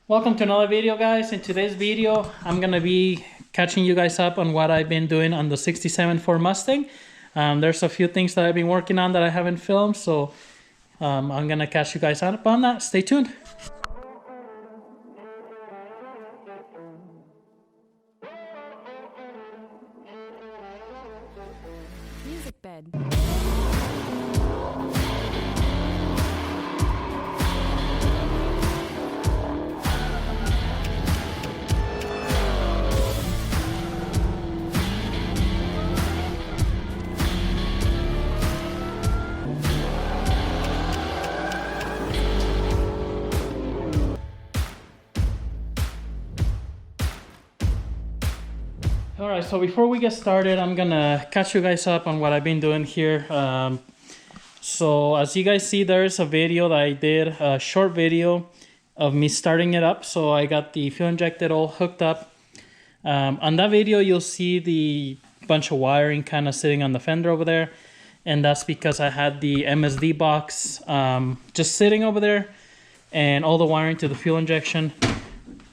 Welcome to another video, guys. In today's video I'm gonna be catching you guys up on what I've been doing on the 67 Ford Mustang. There's a few things that I've been working on that I haven't filmed, so I'm gonna catch you guys up on that. Stay tuned. Music bed. Alright, so before we get started, I'm gonna catch you guys up on what I've been doing here. So as you guys see, there's a video that I did, a short video of me starting it up. So I got the fuel injected all hooked up. On that video, you'll see the bunch of wiring kind of sitting on the fender over there. And that's because I had the MSD box just sitting over there and all the wiring to the fuel injection.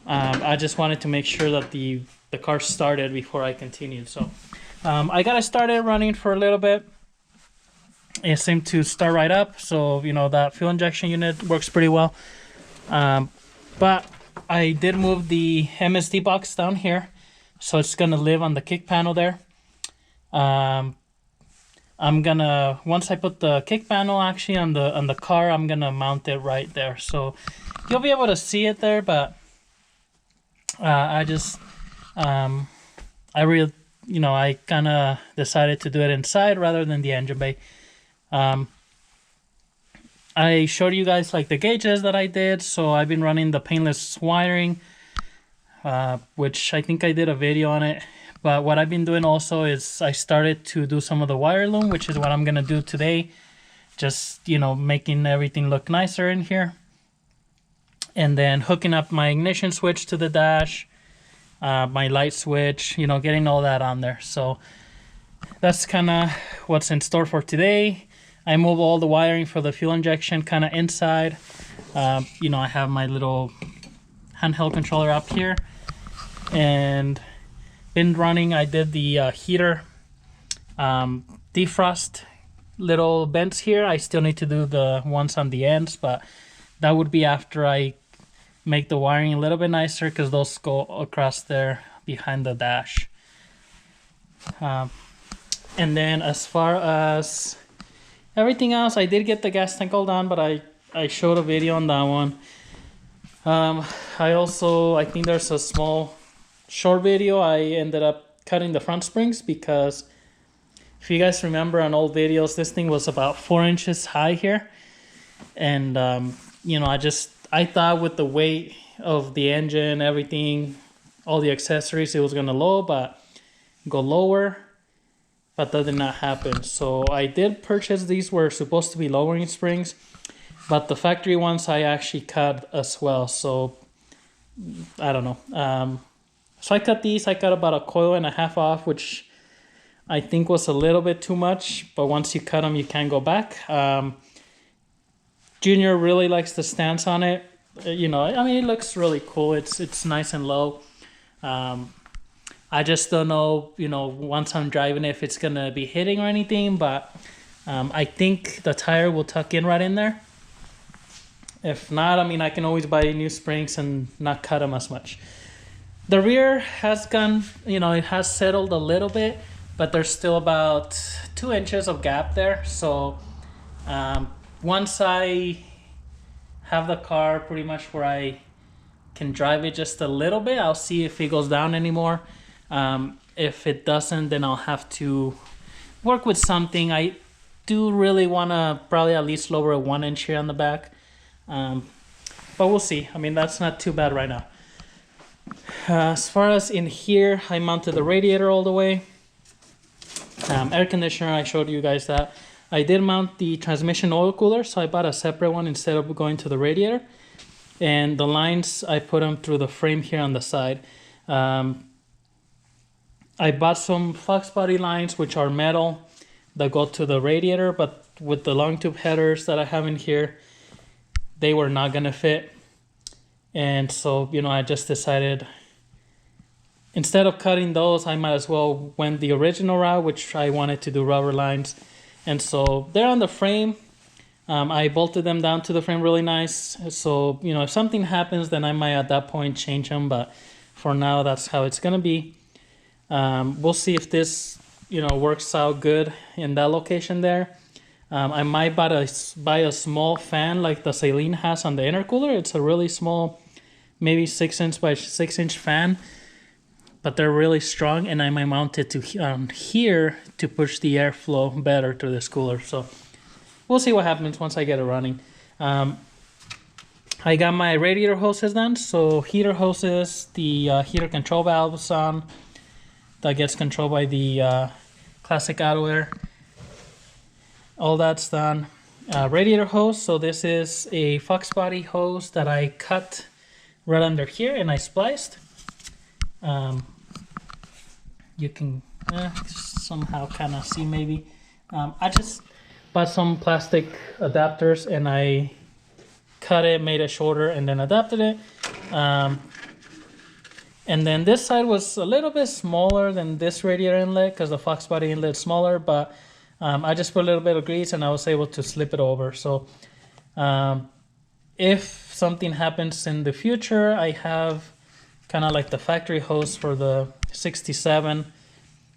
I just wanted to make sure that the car started before I continued. So I got it started running for a little bit. It seemed to start right up. So, you know, that fuel injection unit works pretty well. But I did move the MSD box down here. So it's going to live on the kick panel there. I'm gonna, once I put the kick panel actually on the car, I'm gonna mount it right there. So you'll be able to see it there, but I really, you know, I kind of decided to do it inside rather than the engine bay. I showed you guys like the gauges that I did, so I've been running the paintless wiring, which I think I did a video on it. But what I've been doing also is I started to do some of the wire loom, which is what I'm gonna do today. Just, you know, making everything look nicer in here. And then hooking up my ignition switch to the dash, my light switch, you know, getting all that on there. So that's kind of what's in store for today. I move all the wiring for the fuel injection kind of inside. You know, I have my little handheld controller up here. And been running, I did the heater defrost little vents here. I still need to do the ones on the ends, but that would be after I make the wiring a little bit nicer, because those go across there behind the dash. And then as far as everything else, I did get the gas tank all done, but I showed a video on that one. I think there's a small short video. I ended up cutting the front springs because if you guys remember on old videos, this thing was about 4 inches high here. And you know, I thought with the weight of the engine, everything, all the accessories, it was gonna go lower, but that did not happen. So I did purchase these, were supposed to be lowering springs, but the factory ones I actually cut as well. So I don't know. So I cut these. I cut about 1.5 coils off, which I think was a little bit too much, but once you cut them, you can't go back. Junior really likes the stance on it. You know, I mean, it looks really cool. It's nice and low. I just don't know, you know, once I'm driving if it's gonna be hitting or anything, but I think the tire will tuck in right in there. If not, I mean, I can always buy new springs and not cut them as much. The rear has gone, you know, it has settled a little bit, but there's still about 2 inches of gap there. So once I have the car pretty much where I can drive it just a little bit, I'll see if it goes down anymore. If it doesn't, then I'll have to work with something. I do really want to probably at least lower a 1 inch here on the back. But we'll see. I mean, that's not too bad right now. As far as in here, I mounted the radiator all the way. Air conditioner, I showed you guys that. I did mount the transmission oil cooler, so I bought a separate one instead of going to the radiator. And the lines, I put them through the frame here on the side. I bought some Fox body lines, which are metal, that go to the radiator, but with the long tube headers that I have in here, they were not gonna fit. And so, you know, I just decided instead of cutting those, I might as well went the original route, which I wanted to do rubber lines. And so they're on the frame. I bolted them down to the frame really nice. So, you know, if something happens, then I might at that point change them. But for now, that's how it's going to be. We'll see if this, you know, works out good in that location there. I might buy a small fan like the Celine has on the intercooler. It's a really small, maybe 6" by 6" fan, but they're really strong, and I might mount it to here to push the airflow better to this cooler. So we'll see what happens once I get it running. I got my radiator hoses done. So heater hoses, the heater control valves on. That gets controlled by the classic auto air. All that's done. Radiator hose. So this is a Fox body hose that I cut right under here and I spliced. You can somehow kind of see maybe. I just bought some plastic adapters and I cut it, made it shorter, and then adapted it. And then this side was a little bit smaller than this radiator inlet because the Fox body inlet is smaller, but I just put a little bit of grease and I was able to slip it over. So if something happens in the future, I have kind of like the factory hose for the 67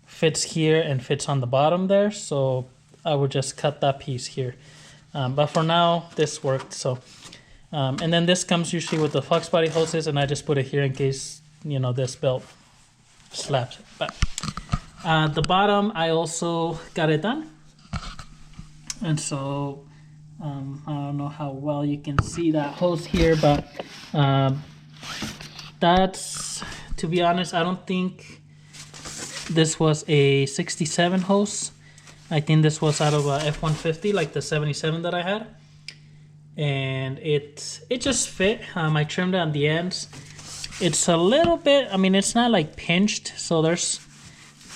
fits here and fits on the bottom there. So I would just cut that piece here. But for now, this worked. So and then this comes usually with the Fox body hoses, and I just put it here in case, you know, this belt slaps it. But the bottom, I also got it done. And so I don't know how well you can see that hose here, but that's, to be honest, I don't think this was a 67 hose. I think this was out of a F-150, like the 77 that I had. And it just fit. I trimmed it on the ends. It's a little bit, I mean, it's not like pinched, so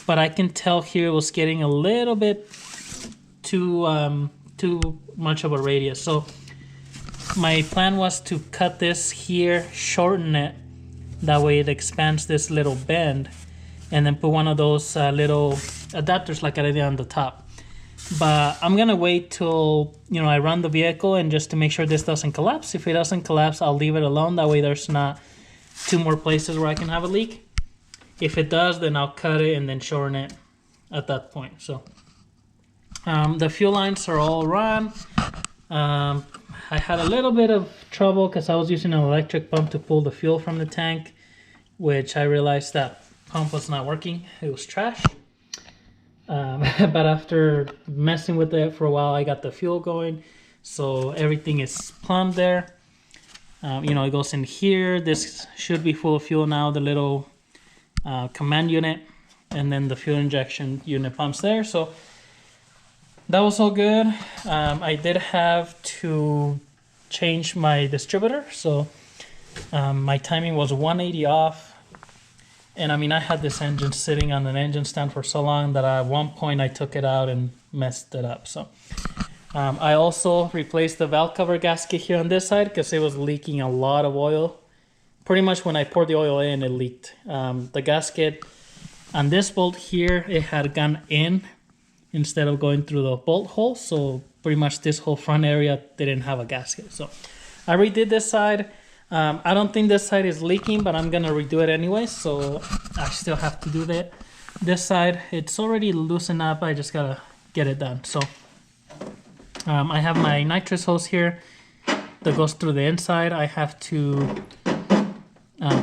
but I can tell here it was getting a little bit too much of a radius. So my plan was to cut this here, shorten it, that way it expands this little bend, and then put one of those little adapters like I did on the top. But I'm gonna wait till, you know, I run the vehicle, and just to make sure this doesn't collapse. If it doesn't collapse, I'll leave it alone, that way there's not two more places where I can have a leak. If it does, then I'll cut it and then shorten it at that point. So the fuel lines are all run. I had a little bit of trouble because I was using an electric pump to pull the fuel from the tank, which I realized that pump was not working. It was trash. But after messing with it for a while, I got the fuel going. So everything is plumbed there. You know, it goes in here. This should be full of fuel now, the little command unit. And then the fuel injection unit pumps there. So that was all good. I did have to change my distributor. So my timing was 180 off. And I mean, I had this engine sitting on an engine stand for so long that at one point I took it out and messed it up. So I also replaced the valve cover gasket here on this side because it was leaking a lot of oil. Pretty much when I poured the oil in, it leaked. The gasket on this bolt here, it had gone in instead of going through the bolt hole. So pretty much this whole front area didn't have a gasket. So I redid this side. I don't think this side is leaking, but I'm gonna redo it anyway, so I still have to do that. This side, it's already loosened up. I just gotta get it done. So I have my nitrous hose here that goes through the inside. I have to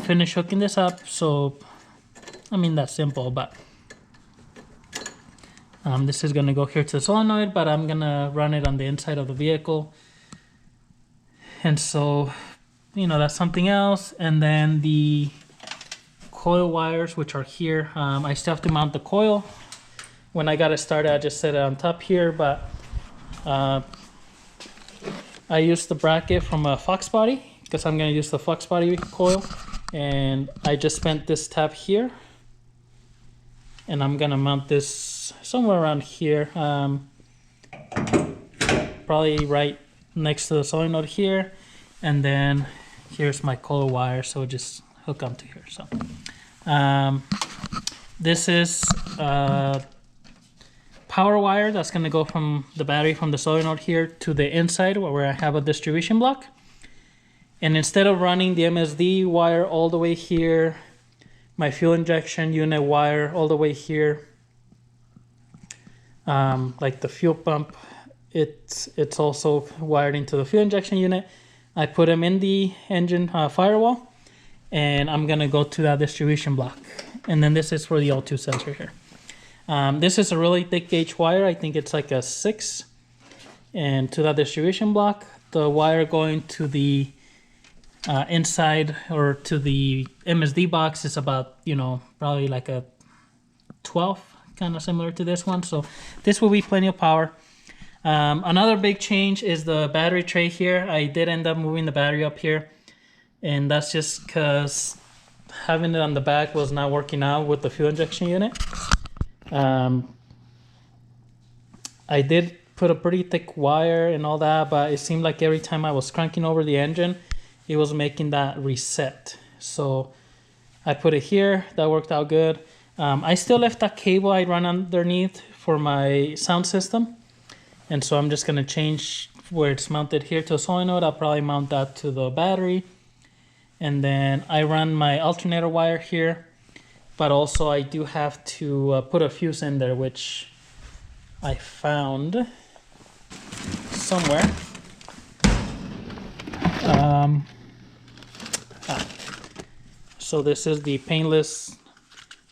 finish hooking this up. So I mean, that's simple, but this is gonna go here to the solenoid, but I'm gonna run it on the inside of the vehicle. And so, you know, that's something else. And then the coil wires, which are here, I still have to mount the coil. When I got it started, I just set it on top here, but I used the bracket from a Fox body because I'm going to use the Fox body coil, and I just spent this tab here, and I'm going to mount this somewhere around here, probably right next to the solenoid here. And then here's my coil wire, so just hook onto here. So this is power wire that's going to go from the battery from the solenoid here to the inside where I have a distribution block. And instead of running the MSD wire all the way here, my fuel injection unit wire all the way here, like the fuel pump, it's also wired into the fuel injection unit. I put them in the engine firewall, and I'm gonna go to that distribution block. And then this is for the O2 sensor here. This is a really thick gauge wire. I think it's like a 6. And to that distribution block, the wire going to the inside or to the MSD box is about, you know, probably like a 12, kind of similar to this one. So this will be plenty of power. Another big change is the battery tray here. I did end up moving the battery up here, and that's just because having it on the back was not working out with the fuel injection unit. I did put a pretty thick wire and all that, but it seemed like every time I was cranking over the engine, it was making that reset. So I put it here. That worked out good. I still left that cable I run underneath for my sound system. And so I'm just going to change where it's mounted here to a solenoid. I'll probably mount that to the battery. And then I run my alternator wire here. But also I do have to put a fuse in there, which I found somewhere. So this is the painless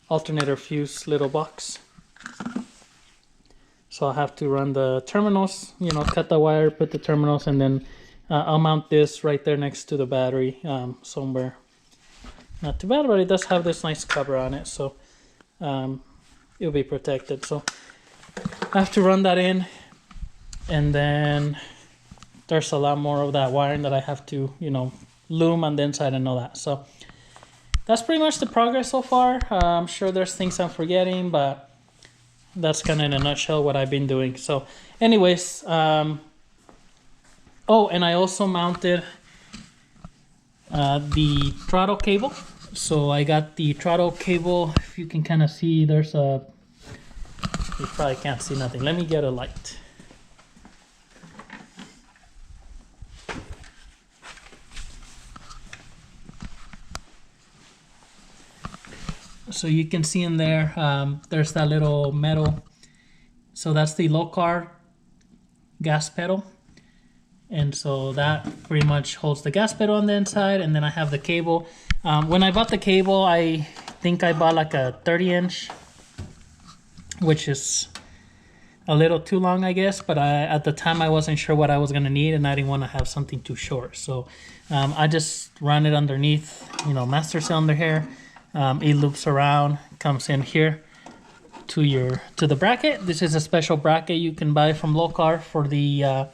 alternator fuse little box. So I'll have to run the terminals, you know, cut the wire, put the terminals, and then I'll mount this right there next to the battery somewhere. Not too bad, but it does have this nice cover on it, so it'll be protected. So I have to run that in, and then there's a lot more of that wiring that I have to, you know, loom on the inside and all that. So that's pretty much the progress so far. I'm sure there's things I'm forgetting, but that's kind of in a nutshell what I've been doing. So anyways, oh, and I also mounted the throttle cable. So I got the throttle cable. If you can kind of see, there's a, you probably can't see nothing. Let me get a light. So you can see in there, there's that little metal. So that's the low car gas pedal. And so that pretty much holds the gas pedal on the inside. And then I have the cable. When I bought the cable, I think I bought like a 30-inch, which is a little too long, I guess. But at the time, I wasn't sure what I was going to need, and I didn't want to have something too short. So I just run it underneath, you know, master cylinder here. It loops around, comes in here to the bracket. This is a special bracket you can buy from Locar for the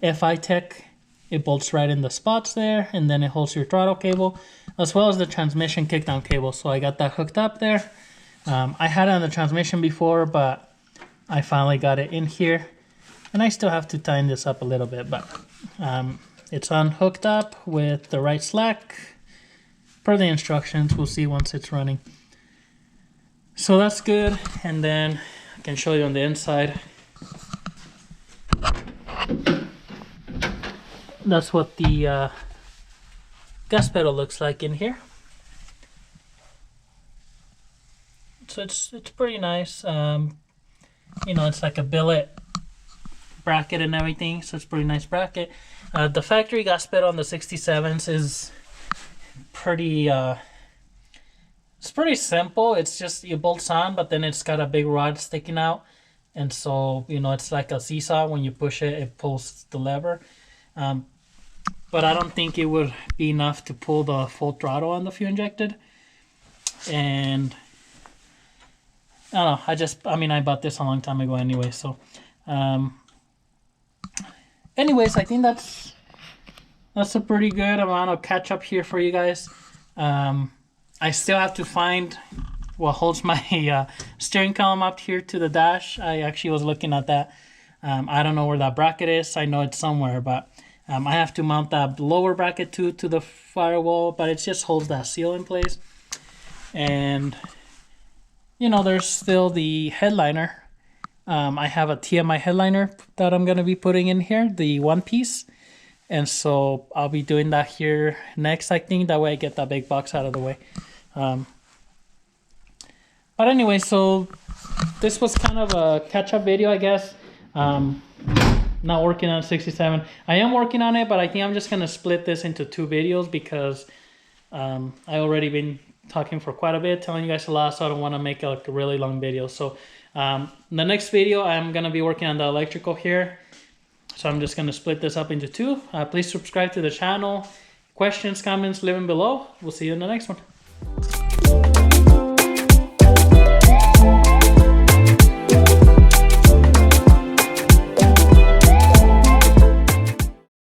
FI Tech. It bolts right in the spots there, and then it holds your throttle cable as well as the transmission kickdown cable. So I got that hooked up there. I had it on the transmission before, but I finally got it in here, and I still have to tighten this up a little bit, but it's unhooked up with the right slack per the instructions. We'll see once it's running. So that's good. And then I can show you on the inside. That's what the gas pedal looks like in here. So it's pretty nice. You know, it's like a billet bracket and everything, so it's a pretty nice bracket. The factory gas pedal on the 67s is pretty it's pretty simple. It's just it bolts on, but then it's got a big rod sticking out, and so, you know, it's like a seesaw. When you push it, it pulls the lever, but I don't think it would be enough to pull the full throttle on the fuel injected. And I don't know, I mean I bought this a long time ago anyway, so anyways, I think that's a pretty good amount of catch up here for you guys. I still have to find what holds my steering column up here to the dash. I actually was looking at that. I don't know where that bracket is. I know it's somewhere, but I have to mount that lower bracket too to the firewall, but it just holds that seal in place. And you know, there's still the headliner. I have a TMI headliner that I'm gonna be putting in here, the one piece. And so I'll be doing that here next, I think. That way I get that big box out of the way. But anyway, so this was kind of a catch-up video, I guess. Not working on 67. I am working on it, but I think I'm just going to split this into 2 videos because I already been talking for quite a bit, telling you guys a lot, so I don't want to make a really long video. So the next video, I'm going to be working on the electrical here. So I'm just going to split this up into 2. Please subscribe to the channel. Questions, comments, leave them below. We'll see you in the next one.